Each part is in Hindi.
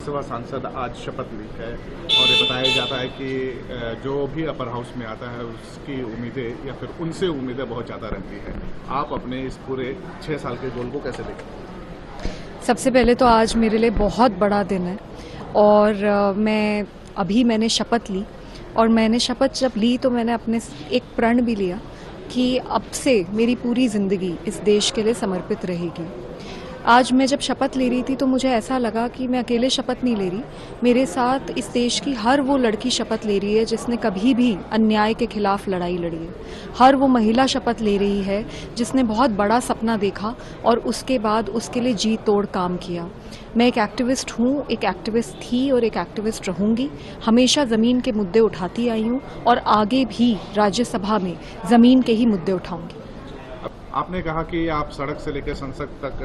राज्यसभा सांसद आज शपथ ली है और ये बताया जाता है कि जो भी अपर हाउस में आता है उसकी उम्मीदें या फिर उनसे उम्मीदें बहुत ज़्यादा रहती है। आप अपने इस पूरे 6 साल के गोल को कैसे देखते हैं? सबसे पहले तो आज मेरे लिए बहुत बड़ा दिन है और मैंने शपथ ली और मैंने शपथ जब ली तो मैंने अपने एक प्रण भी लिया कि अब से मेरी पूरी ज़िंदगी इस देश के लिए समर्पित रहेगी। आज मैं जब शपथ ले रही थी तो मुझे ऐसा लगा कि मैं अकेले शपथ नहीं ले रही, मेरे साथ इस देश की हर वो लड़की शपथ ले रही है जिसने कभी भी अन्याय के खिलाफ लड़ाई लड़ी है। हर वो महिला शपथ ले रही है जिसने बहुत बड़ा सपना देखा और उसके बाद उसके लिए जी तोड़ काम किया। मैं एक एक्टिविस्ट हूँ, एक एक्टिविस्ट थी और एक एक्टिविस्ट रहूँगी। हमेशा ज़मीन के मुद्दे उठाती आई हूँ और आगे भी राज्यसभा में ज़मीन के ही मुद्दे उठाऊँगी। आपने कहा कि आप सड़क से लेकर संसद तक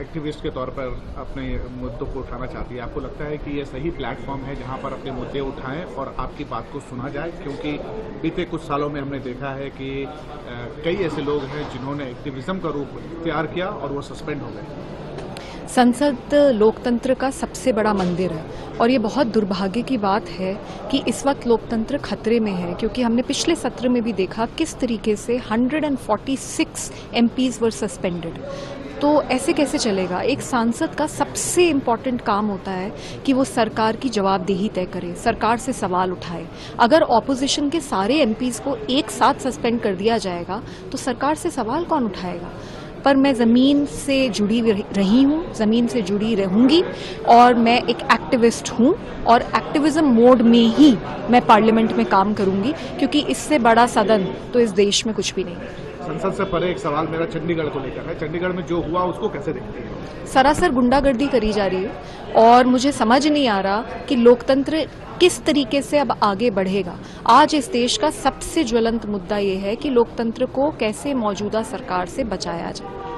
एक्टिविस्ट के तौर पर अपने मुद्दों को उठाना चाहती है। आपको लगता है कि ये सही प्लेटफॉर्म है जहां पर अपने मुद्दे उठाएं और आपकी बात को सुना जाए? क्योंकि बीते कुछ सालों में हमने देखा है कि कई ऐसे लोग हैं जिन्होंने एक्टिविज्म का रूप इख्तियार किया और वो सस्पेंड हो गए। संसद लोकतंत्र का सबसे बड़ा मंदिर है और ये बहुत दुर्भाग्य की बात है कि इस वक्त लोकतंत्र खतरे में है, क्योंकि हमने पिछले सत्र में भी देखा किस तरीके से 146 MPs वर सस्पेंडेड। तो ऐसे कैसे चलेगा? एक सांसद का सबसे इम्पॉर्टेंट काम होता है कि वो सरकार की जवाबदेही तय करे, सरकार से सवाल उठाए। अगर ऑपोजिशन के सारे MPs को एक साथ सस्पेंड कर दिया जाएगा तो सरकार से सवाल कौन उठाएगा? पर मैं ज़मीन से जुड़ी रही हूँ, ज़मीन से जुड़ी रहूँगी और मैं एक एक्टिविस्ट हूँ और एक्टिविज्म मोड में ही मैं पार्लियामेंट में काम करूँगी, क्योंकि इससे बड़ा सदन तो इस देश में कुछ भी नहीं है। संसद से परे एक सवाल मेरा चंडीगढ़ को लेकर है। चंडीगढ़ में जो हुआ उसको कैसे देखती है? सरासर गुंडागर्दी करी जा रही है और मुझे समझ नहीं आ रहा कि लोकतंत्र किस तरीके से अब आगे बढ़ेगा। आज इस देश का सबसे ज्वलंत मुद्दा ये है कि लोकतंत्र को कैसे मौजूदा सरकार से बचाया जाए।